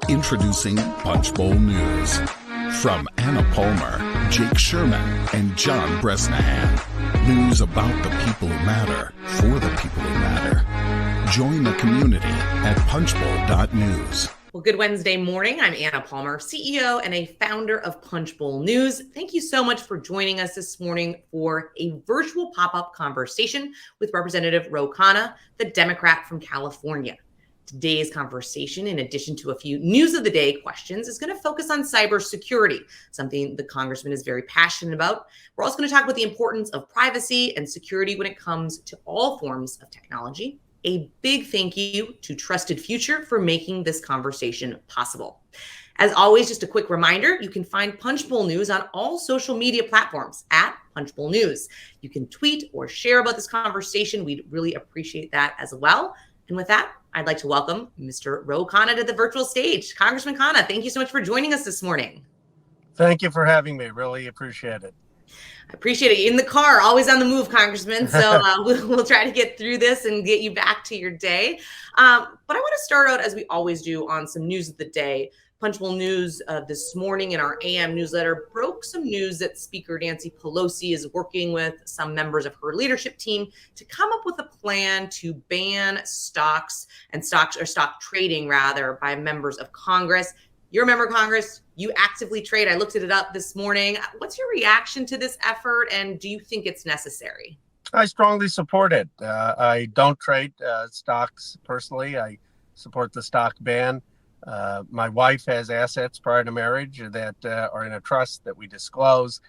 Introducing Punchbowl News. From Anna Palmer, Jake Sherman, and John Bresnahan. News about the people who matter, for the people who matter. Join the community at punchbowl.news. Well, good Wednesday morning. I'm Anna Palmer, CEO and a founder of Punchbowl News. Thank you so much for joining us this morning for a virtual pop-up conversation with Representative Khanna, the Democrat from California. Today's conversation, in addition to a few news of the day questions, is going to focus on cybersecurity, something the congressman is very passionate about. We're also going to talk about the importance of privacy and security when it comes to all forms of technology. A big thank you to Trusted Future for making this conversation possible. As always, just a quick reminder, you can find Punchbowl News on all social media platforms at Punchbowl News. You can tweet or share about this conversation. We'd really appreciate that as well. And with that, I'd like to welcome Mr. Khanna to the virtual stage. Congressman Khanna, thank you so much for joining us this morning. Thank you for having me. Really appreciate it. I appreciate it. In the car, always on the move, Congressman. So we'll try to get through this and get you back to your day. But I want to start out, as we always do, on some news of the day. Punchbowl News this morning in our AM newsletter broke some news that Speaker Nancy Pelosi is working with some members of her leadership team to come up with a plan to ban stock trading rather by members of Congress. You're a member of Congress. You actively trade. I looked it up this morning. What's your reaction to this effort, and do you think it's necessary? I strongly support it. I don't trade stocks personally. I support the stock ban. My wife has assets prior to marriage that are in a trust that we disclose.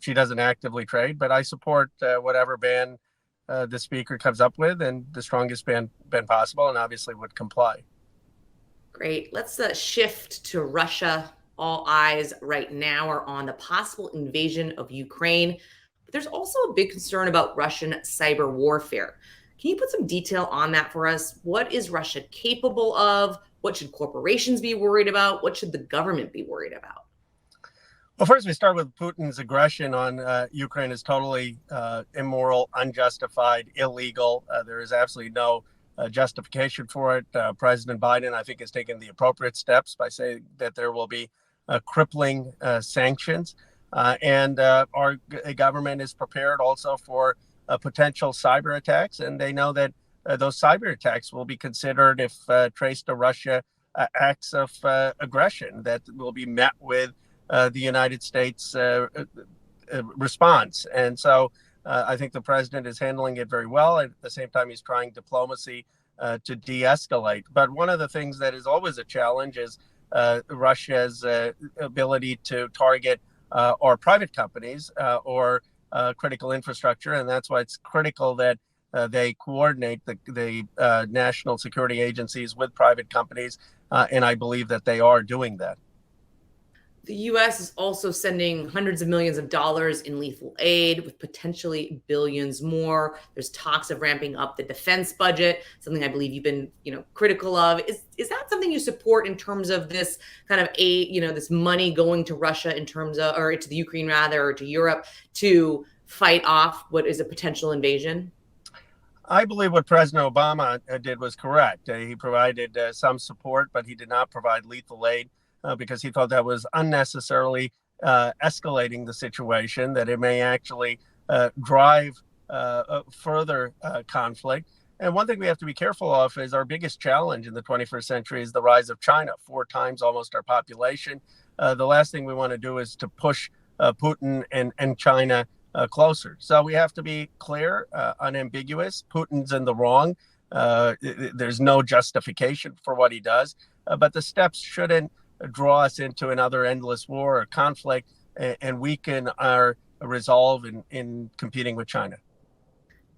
She doesn't actively trade, but I support whatever ban the speaker comes up with, and the strongest ban possible, and obviously would comply. Great. Let's shift to Russia. All eyes right now are on the possible invasion of Ukraine. But there's also a big concern about Russian cyber warfare. Can you put some detail on that for us? What is Russia capable of? What should corporations be worried about? What should the government be worried about? Well, first we start with Putin's aggression on Ukraine is totally immoral, unjustified, illegal. There is absolutely no justification for it. President Biden, I think, has taken the appropriate steps by saying that there will be crippling sanctions. And our government is prepared also for potential cyber attacks. And they know that those cyber attacks will be considered, if traced to Russia, acts of aggression that will be met with the United States response. And so I think the president is handling it very well. At the same time, he's trying diplomacy to de-escalate. But one of the things that is always a challenge is Russia's ability to target our private companies or critical infrastructure. And that's why it's critical that they coordinate the national security agencies with private companies. And I believe that they are doing that. The U.S. is also sending hundreds of millions of dollars in lethal aid, with potentially billions more. There's talks of ramping up the defense budget, something I believe you've been, critical of. Is that something you support in terms of this kind of aid, this money going to Russia in terms of, or to the Ukraine rather, or to Europe to fight off what is a potential invasion? I believe what President Obama did was correct. He provided some support, but he did not provide lethal aid. Because he thought that was unnecessarily escalating the situation, that it may actually drive further conflict. And one thing we have to be careful of is our biggest challenge in the 21st century is the rise of China, 4 times almost our population. The last thing we want to do is to push Putin and China closer. So we have to be clear, unambiguous. Putin's in the wrong. There's no justification for what he does, but the steps shouldn't draw us into another endless war or conflict and weaken our resolve in competing with China.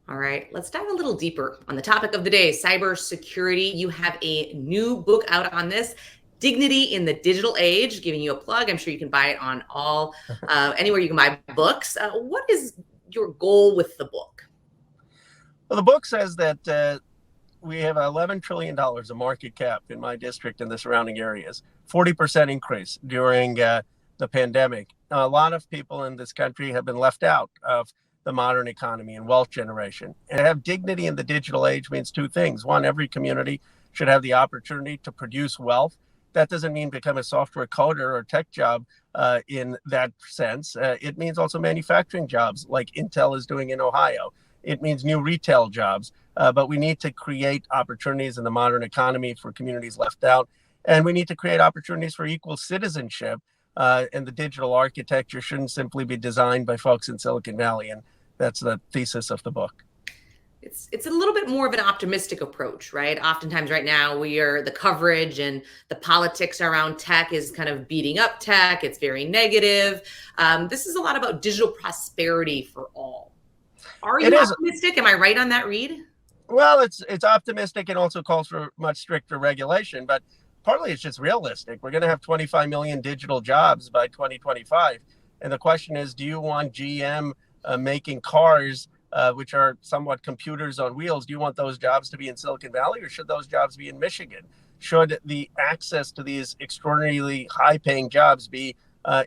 All right, let's dive a little deeper on the topic of the day, cybersecurity. You have a new book out on this, Dignity in the Digital Age, giving you a plug. I'm sure you can buy it on anywhere you can buy books. What is your goal with the book? Well, the book says that we have $11 trillion of market cap in my district and the surrounding areas, 40% increase during the pandemic. A lot of people in this country have been left out of the modern economy and wealth generation. And to have dignity in the digital age means 2 things. One, every community should have the opportunity to produce wealth That doesn't mean become a software coder or tech job in that sense. It means also manufacturing jobs like Intel is doing in Ohio. It means new retail jobs. But we need to create opportunities in the modern economy for communities left out. And we need to create opportunities for equal citizenship. And the digital architecture shouldn't simply be designed by folks in Silicon Valley. And that's the thesis of the book. It's a little bit more of an optimistic approach, right? Oftentimes right now the coverage and the politics around tech is kind of beating up tech. It's very negative. This is a lot about digital prosperity for all. Are you optimistic? Am I right on that read? Well, it's optimistic and also calls for much stricter regulation, but partly it's just realistic. We're going to have 25 million digital jobs by 2025. And the question is, do you want GM making cars which are somewhat computers on wheels? Do you want those jobs to be in Silicon Valley, or should those jobs be in Michigan? Should the access to these extraordinarily high-paying jobs be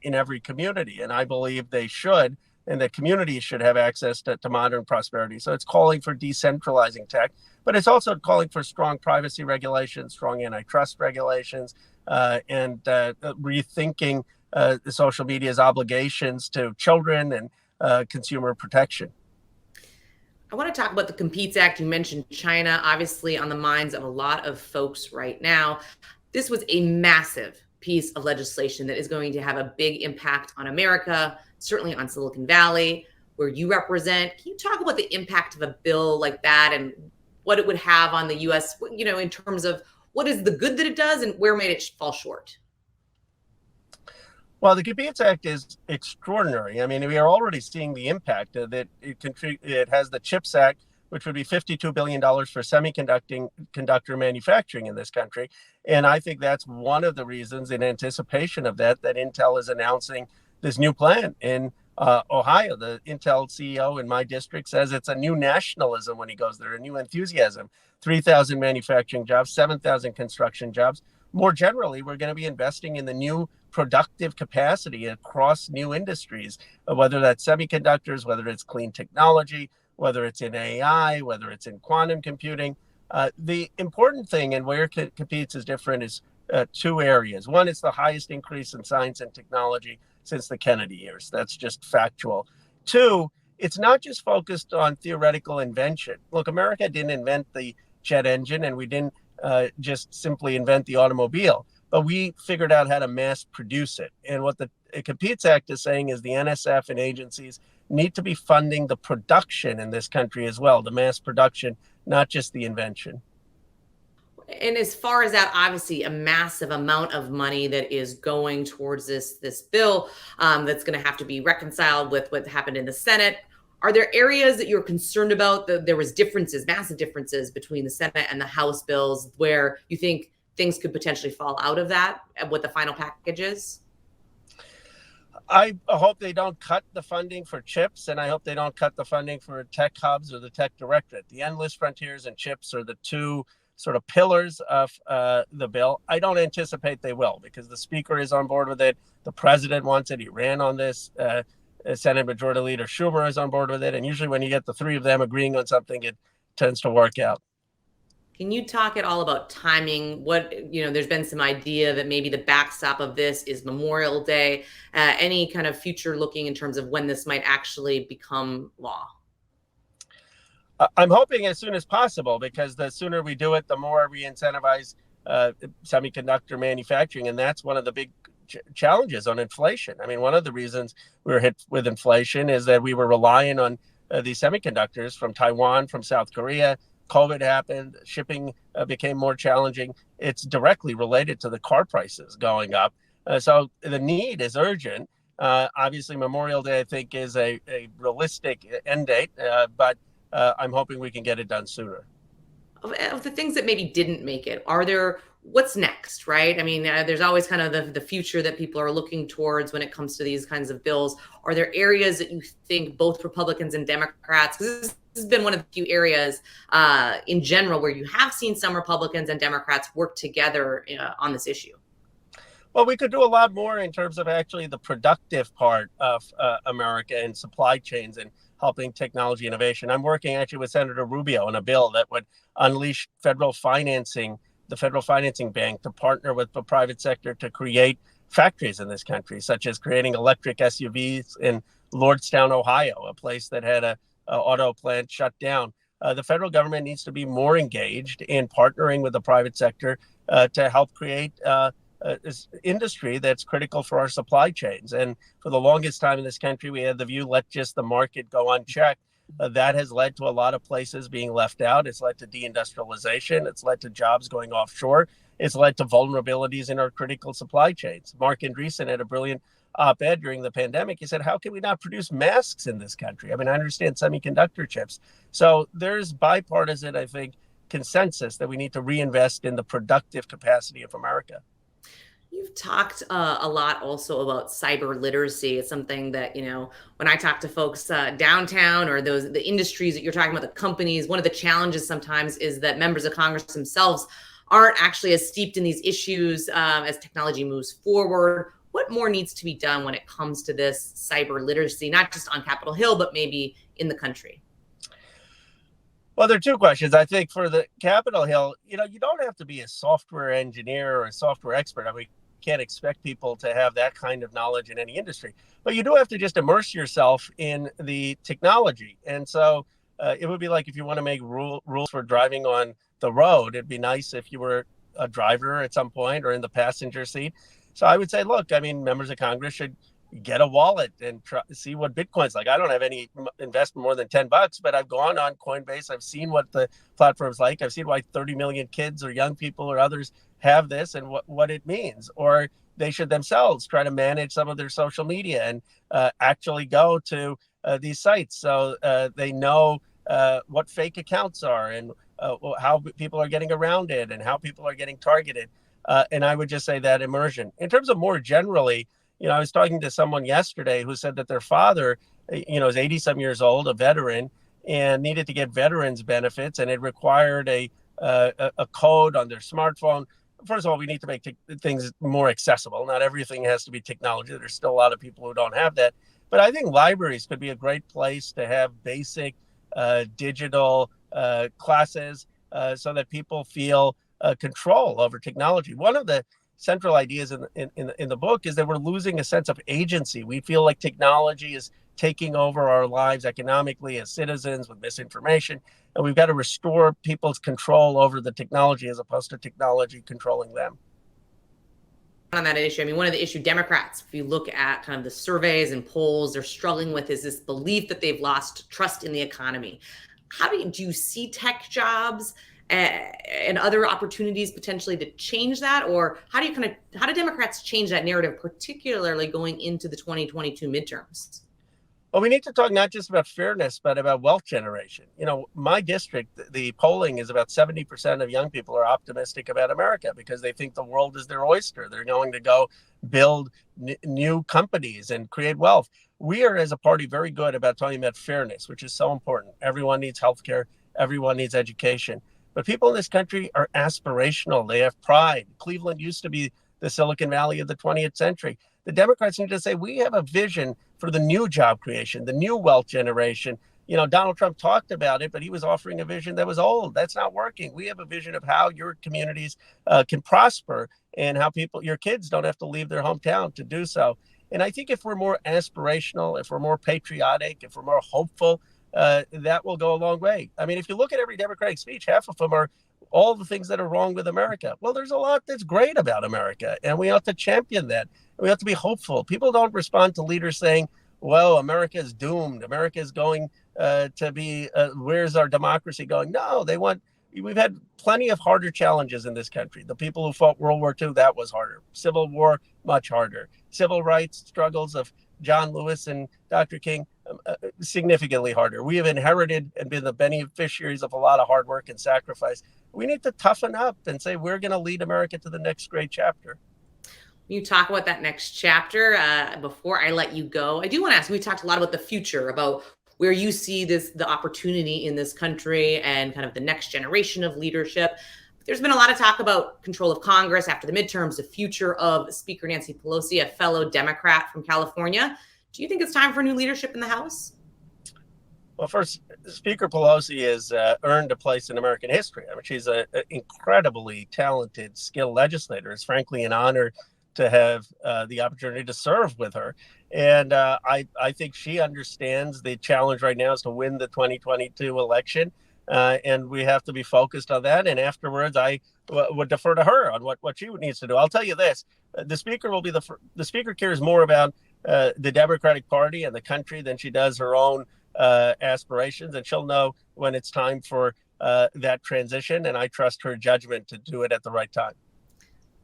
in every community? And I believe they should, and that communities should have access to modern prosperity. So it's calling for decentralizing tech, but it's also calling for strong privacy regulations, strong antitrust regulations, and rethinking the social media's obligations to children and consumer protection. I want to talk about the Competes Act. You mentioned China, obviously on the minds of a lot of folks right now. This was a massive piece of legislation that is going to have a big impact on America, certainly on Silicon Valley, where you represent. Can you talk about the impact of a bill like that and what it would have on the U.S., in terms of what is the good that it does and where might it fall short? Well, the Competes Act is extraordinary. I mean, we are already seeing the impact that it has the CHIPS Act, which would be $52 billion for semiconductor manufacturing in this country. And I think that's one of the reasons, in anticipation of that Intel is announcing this new plan in Ohio. The Intel CEO in my district says it's a new nationalism when he goes there, a new enthusiasm. 3,000 manufacturing jobs, 7,000 construction jobs. More generally, we're going to be investing in the new productive capacity across new industries, whether that's semiconductors, whether it's clean technology, whether it's in AI, whether it's in quantum computing. The important thing, and where Competes is different, is two areas. One is the highest increase in science and technology since the Kennedy years. That's just factual. Two, it's not just focused on theoretical invention. Look, America didn't invent the jet engine, and we didn't just simply invent the automobile, but we figured out how to mass produce it. And what the Competes Act is saying is the NSF and agencies need to be funding the production in this country as well, the mass production, not just the invention. And as far as that, obviously a massive amount of money that is going towards this bill that's going to have to be reconciled with what happened in the Senate. Are there areas that you're concerned about that there was massive differences between the Senate and the House bills where you think things could potentially fall out of that, what the final package is? I hope they don't cut the funding for CHIPS, and I hope they don't cut the funding for tech hubs or the tech directorate. The endless frontiers and CHIPS are the two sort of pillars of the bill. I don't anticipate they will, because the speaker is on board with it. The president wants it. He ran on this. Senate Majority Leader Schumer is on board with it. And usually when you get the three of them agreeing on something, it tends to work out. Can you talk at all about timing? There's been some idea that maybe the backstop of this is Memorial Day. Any kind of future looking in terms of when this might actually become law? I'm hoping as soon as possible, because the sooner we do it, the more we incentivize semiconductor manufacturing. And that's one of the big challenges on inflation. I mean, one of the reasons we were hit with inflation is that we were relying on these semiconductors from Taiwan, from South Korea. COVID happened, shipping became more challenging. It's directly related to the car prices going up. So the need is urgent. Obviously, Memorial Day, I think, is a realistic end date, but I'm hoping we can get it done sooner. Of the things that maybe didn't make it, what's next, right? I mean, there's always kind of the future that people are looking towards when it comes to these kinds of bills. Are there areas that you think both Republicans and Democrats, because this has been one of the few areas in general where you have seen some Republicans and Democrats work together on this issue? Well, we could do a lot more in terms of actually the productive part of America and supply chains and helping technology innovation. I'm working actually with Senator Rubio on a bill that would unleash federal financing the Federal Financing Bank to partner with the private sector to create factories in this country, such as creating electric SUVs in Lordstown, Ohio, a place that had a auto plant shut down. The federal government needs to be more engaged in partnering with the private sector to help create this industry that's critical for our supply chains. And for the longest time in this country, we had the view, let just the market go unchecked. That has led to a lot of places being left out. It's led to deindustrialization. It's led to jobs going offshore. It's led to vulnerabilities in our critical supply chains. Mark Andreessen had a brilliant op-ed during the pandemic. He said, how can we not produce masks in this country? I mean, I understand semiconductor chips. So there's bipartisan, I think, consensus that we need to reinvest in the productive capacity of America. You've talked a lot also about cyber literacy. It's something that, when I talk to folks downtown or the industries that you're talking about, the companies, one of the challenges sometimes is that members of Congress themselves aren't actually as steeped in these issues as technology moves forward. What more needs to be done when it comes to this cyber literacy, not just on Capitol Hill, but maybe in the country? Well, there are two questions. I think for the Capitol Hill, you don't have to be a software engineer or a software expert. I mean, you can't expect people to have that kind of knowledge in any industry, but you do have to just immerse yourself in the technology. And so it would be like if you want to make rules for driving on the road, it'd be nice if you were a driver at some point or in the passenger seat. So I would say, look, I mean, members of Congress should get a wallet and see what Bitcoin's like. I don't have any investment more than $10, but I've gone on Coinbase. I've seen what the platform's like. I've seen why 30 million kids or young people or others have this and what it means. Or they should themselves try to manage some of their social media and actually go to these sites so they know what fake accounts are and how people are getting around it and how people are getting targeted. And I would just say that immersion. In terms of more generally, I was talking to someone yesterday who said that their father, is 80-some years old, a veteran, and needed to get veterans benefits, and it required a code on their smartphone. First of all, we need to make things more accessible. Not everything has to be technology. There's still a lot of people who don't have that. But I think libraries could be a great place to have basic digital classes so that people feel control over technology. One of the central ideas in the book is that we're losing a sense of agency. We feel like technology is taking over our lives economically as citizens with misinformation, and we've got to restore people's control over the technology as opposed to technology controlling them. On that issue, I mean, one of the issue Democrats, if you look at kind of the surveys and polls, they're struggling with is this belief that they've lost trust in the economy. How do you see tech jobs and other opportunities potentially to change that? Or how do Democrats change that narrative, particularly going into the 2022 midterms? Well, we need to talk not just about fairness, but about wealth generation. My district, the polling is about 70% of young people are optimistic about America because they think the world is their oyster. They're going to go build new companies and create wealth. We are, as a party, very good about talking about fairness, which is so important. Everyone needs healthcare. Everyone needs education. But people in this country are aspirational. They have pride. Cleveland used to be the Silicon Valley of the 20th century. The Democrats need to say, we have a vision for the new job creation, the new wealth generation. Donald Trump talked about it, but he was offering a vision that was old. That's not working. We have a vision of how your communities can prosper and how your kids don't have to leave their hometown to do so. And I think if we're more aspirational, if we're more patriotic, if we're more hopeful, that will go a long way. I mean, if you look at every Democratic speech, half of them are all the things that are wrong with America. Well, there's a lot that's great about America, and we ought to champion that. We have to be hopeful. People don't respond to leaders saying, well, America is doomed. America is going to be, where's our democracy going? No, we've had plenty of harder challenges in this country. The people who fought World War II, that was harder. Civil War, much harder. Civil rights struggles of John Lewis and Dr. King, significantly harder. We have inherited and been the beneficiaries of a lot of hard work and sacrifice. We need to toughen up and say, we're going to lead America to the next great chapter. You talk about that next chapter. Before I let you go, I do want to ask, we talked a lot about the future, about where you see the opportunity in this country and kind of the next generation of leadership. There's been a lot of talk about control of Congress after the midterms, the future of Speaker Nancy Pelosi, a fellow Democrat from California. Do you think it's time for new leadership in the House? Well, first, Speaker Pelosi has earned a place in American history. I mean, she's an incredibly talented, skilled legislator. It's frankly an honor to have the opportunity to serve with her. And I think she understands the challenge right now is to win the 2022 election. And we have to be focused on that. And afterwards, I would defer to her on what she needs to do. I'll tell you this: the speaker will be the speaker cares more about the Democratic Party and the country than she does her own aspirations, and she'll know when it's time for that transition. And I trust her judgment to do it at the right time.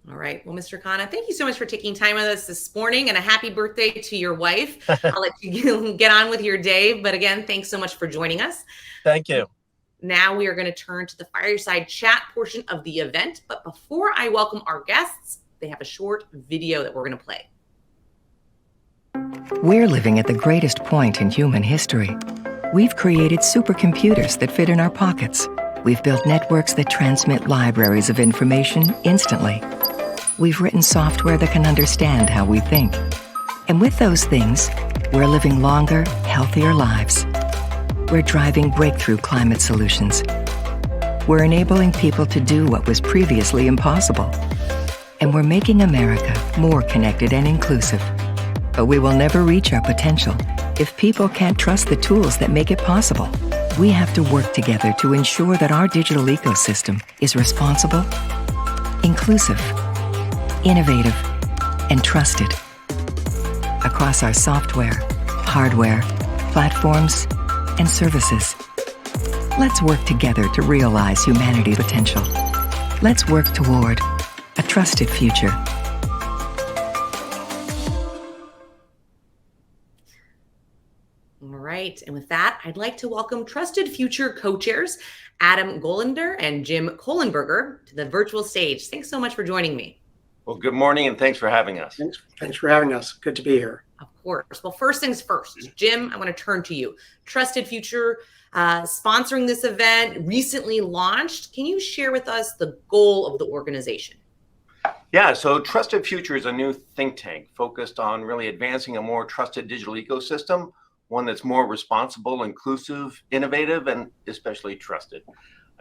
All right. Well, Mr. Khanna, thank you so much for taking time with us this morning, and a happy birthday to your wife. I'll let you get on with your day. But again, thanks so much for joining us. Thank you. Now we are going to turn to the fireside chat portion of the event. But before I welcome our guests, they have a short video that we're going to play. We're living at the greatest point in human history. We've created supercomputers that fit in our pockets. We've built networks that transmit libraries of information instantly. We've written software that can understand how we think. And with those things, we're living longer, healthier lives. We're driving breakthrough climate solutions. We're enabling people to do what was previously impossible. And we're making America more connected and inclusive. But we will never reach our potential if people can't trust the tools that make it possible. We have to work together to ensure that our digital ecosystem is responsible, inclusive, innovative, and trusted. Across our software, hardware, platforms, and services. Let's work together to realize humanity's potential. Let's work toward a trusted future. All right. And with that, I'd like to welcome Trusted Future co-chairs Adam Golander and Jim Kohlenberger to the virtual stage. Thanks so much for joining me. Well, good morning, and thanks for having us. Thanks for having us. Good to be here. Of course. Well, first things first, Jim, I want to turn to you. Trusted Future sponsoring this event, recently launched. Can you share with us the goal of the organization? Yeah, so Trusted Future is a new think tank focused on really advancing a more trusted digital ecosystem, one that's more responsible, inclusive, innovative, and especially trusted.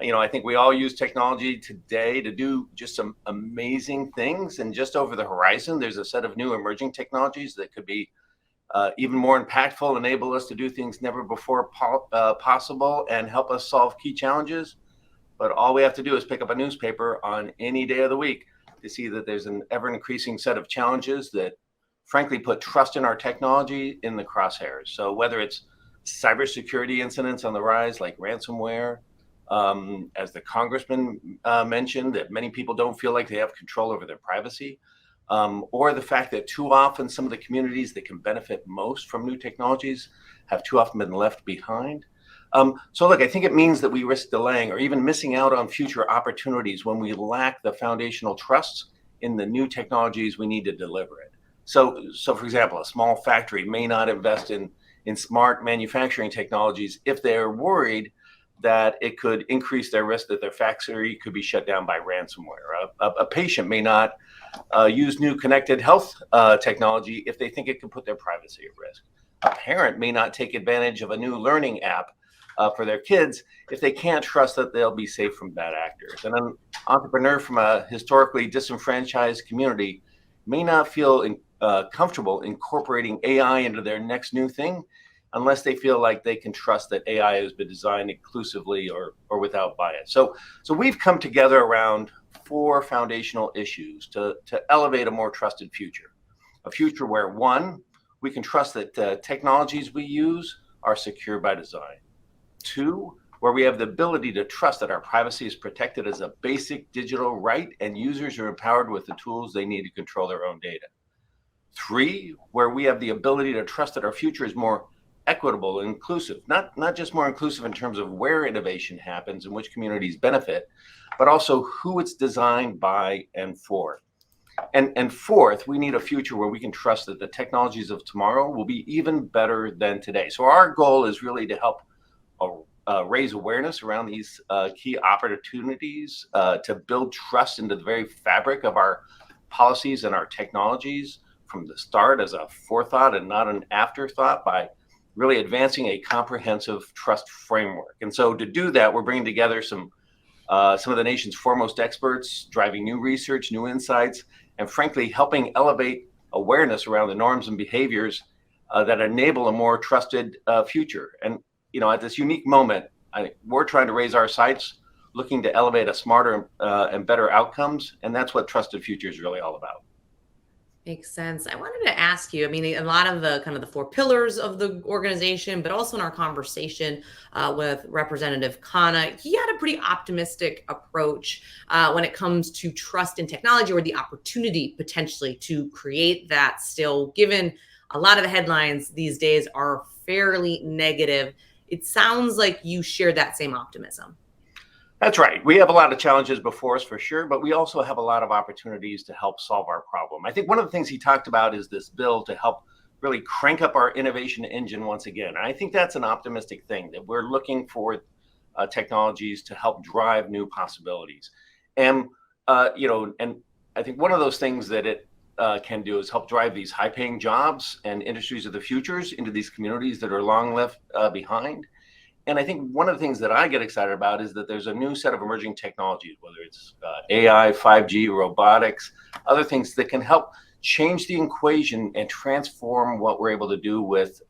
I think we all use technology today to do just some amazing things. And just over the horizon, there's a set of new emerging technologies that could be even more impactful, enable us to do things never before possible, and help us solve key challenges. But all we have to do is pick up a newspaper on any day of the week to see that there's an ever-increasing set of challenges that, frankly, put trust in our technology in the crosshairs. So whether it's cybersecurity incidents on the rise, like ransomware, as the congressman mentioned, that many people don't feel like they have control over their privacy, or the fact that too often some of the communities that can benefit most from new technologies have too often been left behind. So look, I think it means that we risk delaying or even missing out on future opportunities when we lack the foundational trust in the new technologies we need to deliver it. So for example, a small factory may not invest in smart manufacturing technologies if they're worried that it could increase their risk that their factory could be shut down by ransomware. A patient may not use new connected health technology if they think it could put their privacy at risk. A parent may not take advantage of a new learning app for their kids if they can't trust that they'll be safe from bad actors. And an entrepreneur from a historically disenfranchised community may not feel comfortable incorporating AI into their next new thing unless they feel like they can trust that AI has been designed inclusively or without bias. So we've come together around 4 foundational issues to elevate a more trusted future. A future where, 1, we can trust that technologies we use are secure by design. 2, where we have the ability to trust that our privacy is protected as a basic digital right and users are empowered with the tools they need to control their own data. 3, where we have the ability to trust that our future is more equitable and inclusive, not just more inclusive in terms of where innovation happens and which communities benefit, but also who it's designed by and for. And 4th, we need a future where we can trust that the technologies of tomorrow will be even better than today. So our goal is really to help raise awareness around these key opportunities, to build trust into the very fabric of our policies and our technologies from the start as a forethought and not an afterthought, by really advancing a comprehensive trust framework. And so to do that, we're bringing together some of the nation's foremost experts, driving new research, new insights, and frankly, helping elevate awareness around the norms and behaviors that enable a more trusted future. And, at this unique moment, we're trying to raise our sights, looking to elevate a smarter and better outcomes. And that's what Trusted Future is really all about. Makes sense. I wanted to ask you, I mean, a lot of the kind of the four pillars of the organization, but also in our conversation with Representative Khanna, he had a pretty optimistic approach when it comes to trust in technology, or the opportunity potentially to create that still, given a lot of the headlines these days are fairly negative. It sounds like you share that same optimism. That's right. We have a lot of challenges before us for sure, but we also have a lot of opportunities to help solve our problem. I think one of the things he talked about is this bill to help really crank up our innovation engine once again. And I think that's an optimistic thing, that we're looking for technologies to help drive new possibilities. And, and I think one of those things that it can do is help drive these high-paying jobs and industries of the futures into these communities that are long left behind. And I think one of the things that I get excited about is that there's a new set of emerging technologies, whether it's AI, 5G, robotics, other things that can help change the equation and transform what we're able to do with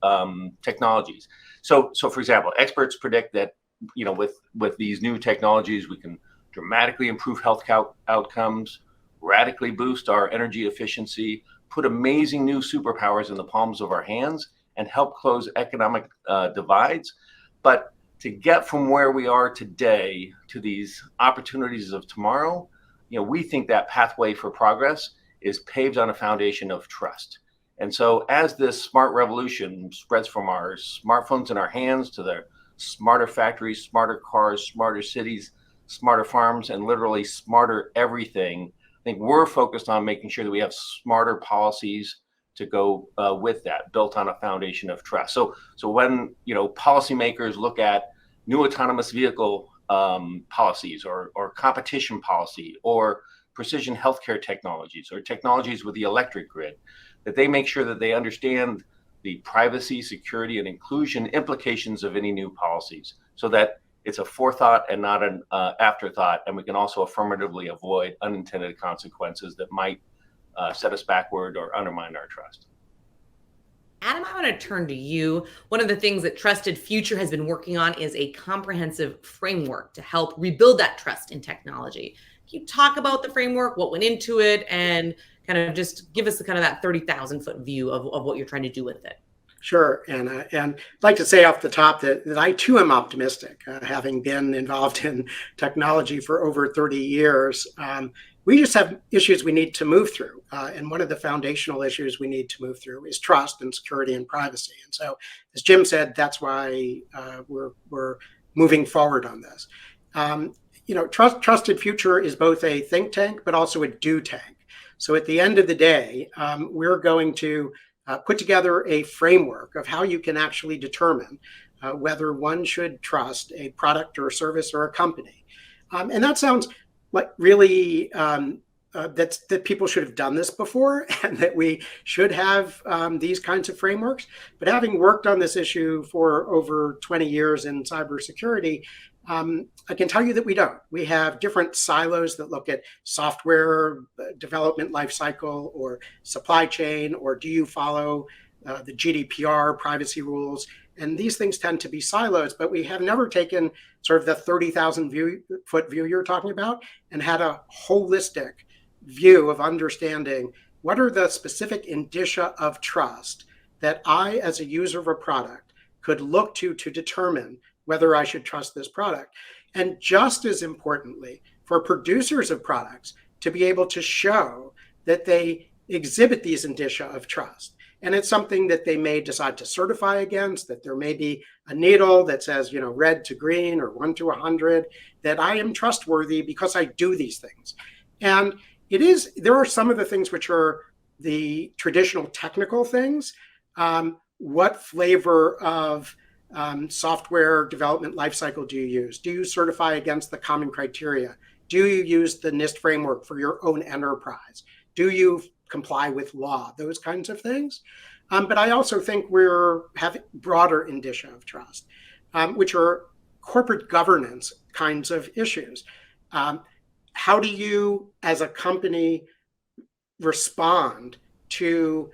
technologies. So for example, experts predict that, with these new technologies, we can dramatically improve health outcomes, radically boost our energy efficiency, put amazing new superpowers in the palms of our hands, and help close economic divides. But to get from where we are today to these opportunities of tomorrow, we think that pathway for progress is paved on a foundation of trust. And so as this smart revolution spreads from our smartphones in our hands to the smarter factories, smarter cars, smarter cities, smarter farms, and literally smarter everything, I think we're focused on making sure that we have smarter policies to go with that, built on a foundation of trust. So when policymakers look at new autonomous vehicle policies, or competition policy, or precision healthcare technologies, or technologies with the electric grid, that they make sure that they understand the privacy, security, and inclusion implications of any new policies, so that it's a forethought and not an afterthought, and we can also affirmatively avoid unintended consequences that might set us backward or undermine our trust. Adam, I want to turn to you. One of the things that Trusted Future has been working on is a comprehensive framework to help rebuild that trust in technology. Can you talk about the framework, what went into it, and kind of just give us the kind of that 30,000-foot view of what you're trying to do with it? Sure. And I'd like to say off the top that I too am optimistic, having been involved in technology for over 30 years. We just have issues we need to move through. And one of the foundational issues we need to move through is trust and security and privacy. And so, as Jim said, that's why we're moving forward on this. Trusted Future is both a think tank, but also a do tank. So at the end of the day, we're going to put together a framework of how you can actually determine whether one should trust a product or a service or a company. And that sounds like really that people should have done this before, and that we should have these kinds of frameworks. But having worked on this issue for over 20 years in cybersecurity, I can tell you that we don't. We have different silos that look at software development lifecycle, or supply chain, or do you follow the GDPR privacy rules? And these things tend to be silos, but we have never taken sort of the 30,000-foot view you're talking about and had a holistic view of understanding what are the specific indicia of trust that I, as a user of a product, could look to determine whether I should trust this product. And just as importantly, for producers of products to be able to show that they exhibit these indicia of trust. And it's something that they may decide to certify against, that there may be a needle that says, red to green or 1 to 100, that I am trustworthy because I do these things. And there are some of the things which are the traditional technical things. What flavor of software development lifecycle do you use? Do you certify against the common criteria? Do you use the NIST framework for your own enterprise? Do you comply with law, those kinds of things. But I also think we're having broader indicia of trust, which are corporate governance kinds of issues. How do you, as a company, respond to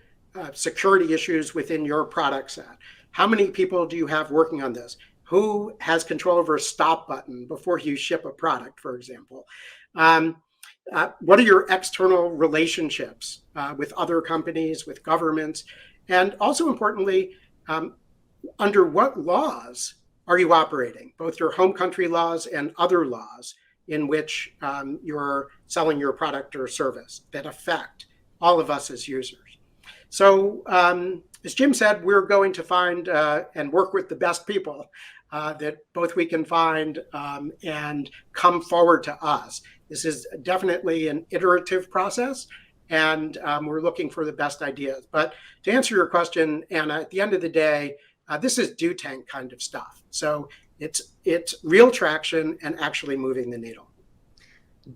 security issues within your product set? How many people do you have working on this? Who has control over a stop button before you ship a product, for example? What are your external relationships with other companies, with governments? And also importantly, under what laws are you operating, both your home country laws and other laws in which you're selling your product or service that affect all of us as users? So as Jim said, we're going to find and work with the best people that both we can find and come forward to us. This is definitely an iterative process, and we're looking for the best ideas. But to answer your question, Anna, at the end of the day, this is do tank kind of stuff. So it's real traction and actually moving the needle.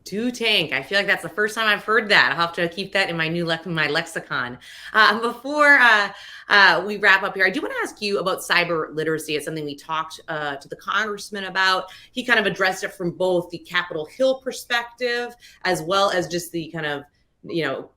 Do tank. I feel like that's the first time I've heard that. I'll have to keep that in my my lexicon. Before we wrap up here, I do want to ask you about cyber literacy. It's something we talked to the congressman about. He kind of addressed it from both the Capitol Hill perspective as well as just the kind of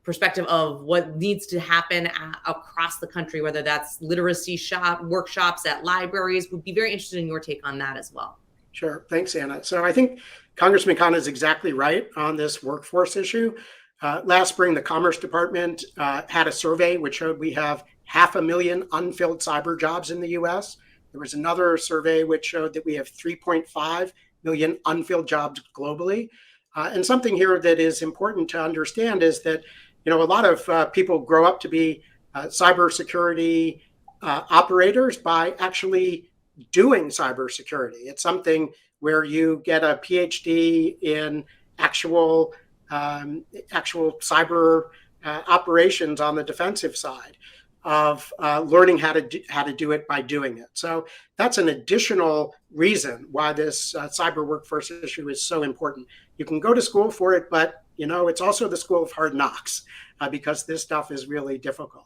perspective of what needs to happen across the country, whether that's literacy workshops at libraries. Would be very interested in your take on that as well. Sure. Thanks, Anna. So I think Congressman Khanna is exactly right on this workforce issue. Last spring, the Commerce Department had a survey which showed we have 500,000 unfilled cyber jobs in the US. There was another survey which showed that we have 3.5 million unfilled jobs globally. And something here that is important to understand is that, a lot of people grow up to be cybersecurity operators by actually doing cybersecurity. It's something where you get a PhD in actual cyber operations on the defensive side of learning how to do it by doing it. So that's an additional reason why this cyber workforce issue is so important. You can go to school for it, but it's also the school of hard knocks because this stuff is really difficult.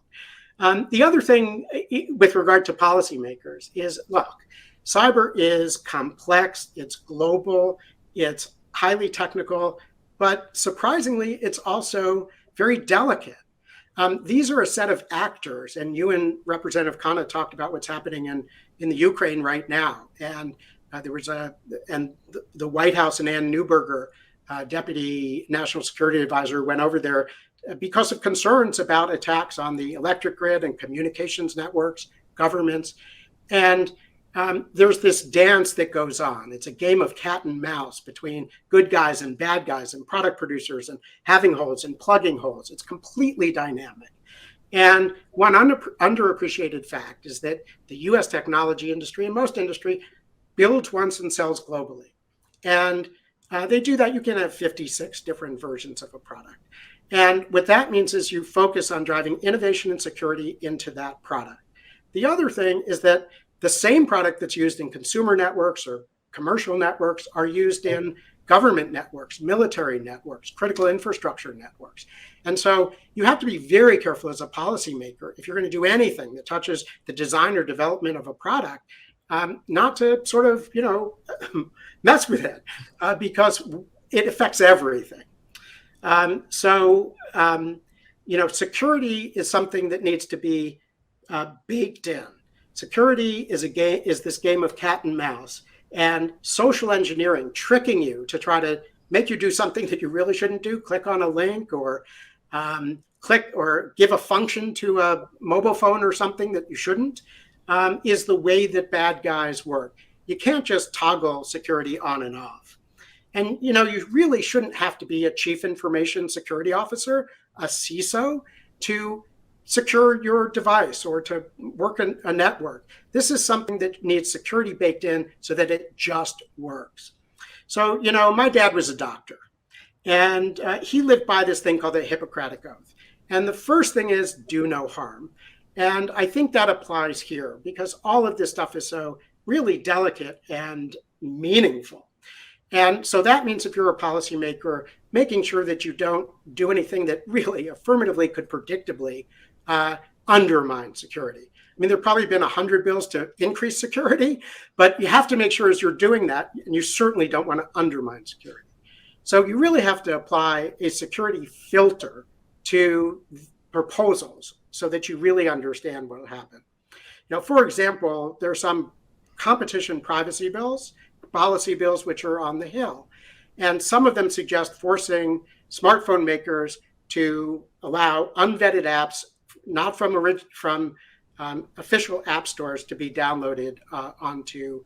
The other thing with regard to policymakers is, look, cyber is complex, it's global, it's highly technical, but surprisingly, it's also very delicate. These are a set of actors, and you and Representative Khanna talked about what's happening in the Ukraine right now. And there was the White House and Ann Neuberger, Deputy National Security Advisor, went over there because of concerns about attacks on the electric grid and communications networks, governments. And there's this dance that goes on. It's a game of cat and mouse between good guys and bad guys and product producers and having holes and plugging holes. It's completely dynamic. And one underappreciated fact is that the US technology industry and most industry builds once and sells globally. And they do that. You can have 56 different versions of a product. And what that means is you focus on driving innovation and security into that product. The other thing is that the same product that's used in consumer networks or commercial networks are used in government networks, military networks, critical infrastructure networks. And so you have to be very careful as a policymaker if you're going to do anything that touches the design or development of a product, not to sort of, mess with it because it affects everything. Security is something that needs to be baked in. Security is this game of cat and mouse, and social engineering, tricking you to try to make you do something that you really shouldn't do, click on a link or click or give a function to a mobile phone or something that you shouldn't, is the way that bad guys work. You can't just toggle security on and off. And, you really shouldn't have to be a chief information security officer, a CISO, to secure your device or to work a network. This is something that needs security baked in so that it just works. So, my dad was a doctor, and he lived by this thing called the Hippocratic Oath. And the first thing is do no harm. And I think that applies here because all of this stuff is so really delicate and meaningful. And so that means if you're a policymaker, making sure that you don't do anything that really affirmatively could predictably undermine security. I mean, there have probably been 100 bills to increase security, but you have to make sure as you're doing that, and you certainly don't want to undermine security. So you really have to apply a security filter to proposals so that you really understand what will happen. For example, there are some competition privacy bills, policy bills, which are on the Hill. And some of them suggest forcing smartphone makers to allow unvetted apps, not from official app stores, to be downloaded onto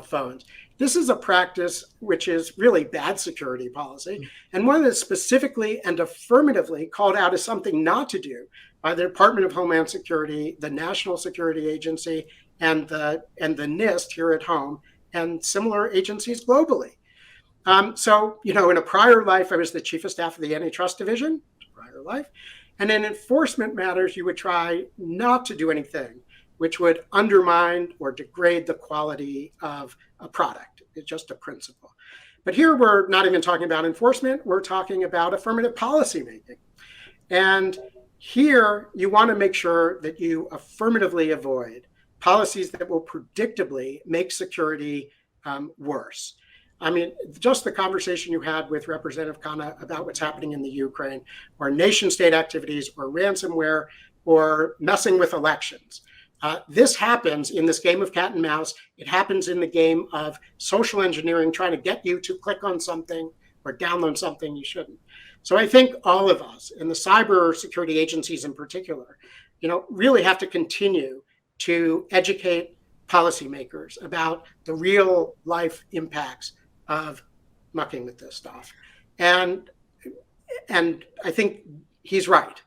phones. This is a practice which is really bad security policy, and one that's specifically and affirmatively called out as something not to do by the Department of Homeland Security, the National Security Agency, and the NIST here at home, and similar agencies globally. So, in a prior life, I was the chief of staff of the Antitrust Division, prior life. And in enforcement matters, you would try not to do anything which would undermine or degrade the quality of a product. It's just a principle. But here we're not even talking about enforcement. We're talking about affirmative policy making. And here you want to make sure that you affirmatively avoid policies that will predictably make security worse. I mean, just the conversation you had with Representative Khanna about what's happening in the Ukraine, or nation state activities, or ransomware, or messing with elections. This happens in this game of cat and mouse. It happens in the game of social engineering, trying to get you to click on something or download something you shouldn't. So I think all of us, and the cyber security agencies in particular, really have to continue to educate policymakers about the real life impacts of mucking with this stuff. And I think he's right,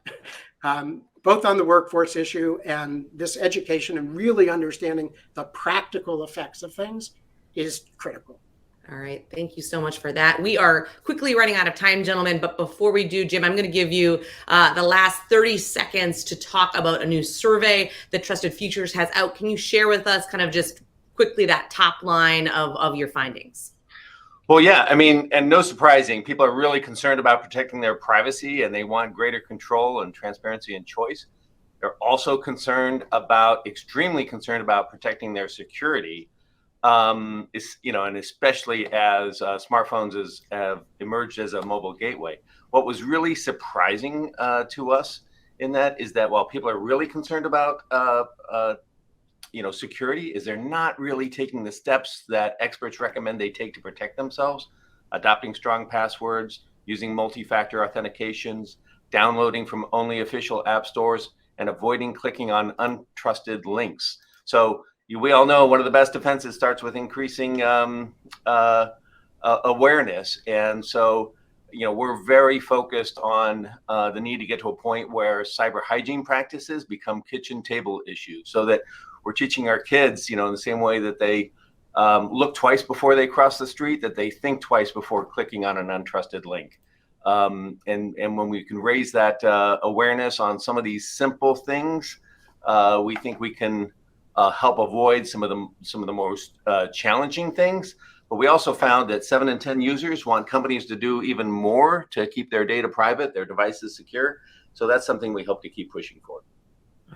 both on the workforce issue and this education, and really understanding the practical effects of things is critical. All right. Thank you so much for that. We are quickly running out of time, gentlemen. But before we do, Jim, I'm going to give you the last 30 seconds to talk about a new survey that Trusted Futures has out. Can you share with us kind of just quickly that top line of your findings? Well, yeah, I mean, and no surprising, people are really concerned about protecting their privacy, and they want greater control and transparency and choice. They're also extremely concerned about protecting their security. And especially as smartphones have emerged as a mobile gateway. What was really surprising to us in that is that while people are really concerned about security, is they're not really taking the steps that experts recommend they take to protect themselves, adopting strong passwords, using multi-factor authentications, downloading from only official app stores, and avoiding clicking on untrusted links. So we all know one of the best defenses starts with increasing awareness. And so, we're very focused on the need to get to a point where cyber hygiene practices become kitchen table issues, so that we're teaching our kids, in the same way that they look twice before they cross the street, that they think twice before clicking on an untrusted link. And when we can raise that awareness on some of these simple things, we think we can help avoid some of the most challenging things. But we also found that 7 in 10 users want companies to do even more to keep their data private, their devices secure. So that's something we hope to keep pushing for.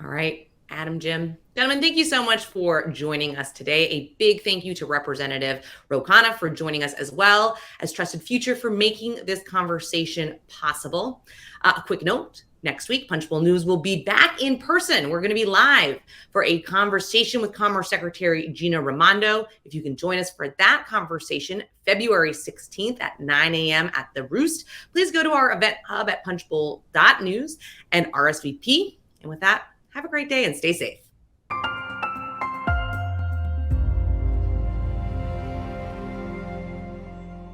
All right. Adam, Jim, gentlemen, thank you so much for joining us today. A big thank you to Representative Khanna for joining us, as well as Trusted Future for making this conversation possible. A quick note. Next week, Punchbowl News will be back in person. We're going to be live for a conversation with Commerce Secretary Gina Raimondo. If you can join us for that conversation, February 16th at 9 a.m. at the Roost, please go to our event hub at punchbowl.news and RSVP. And with that, have a great day and stay safe.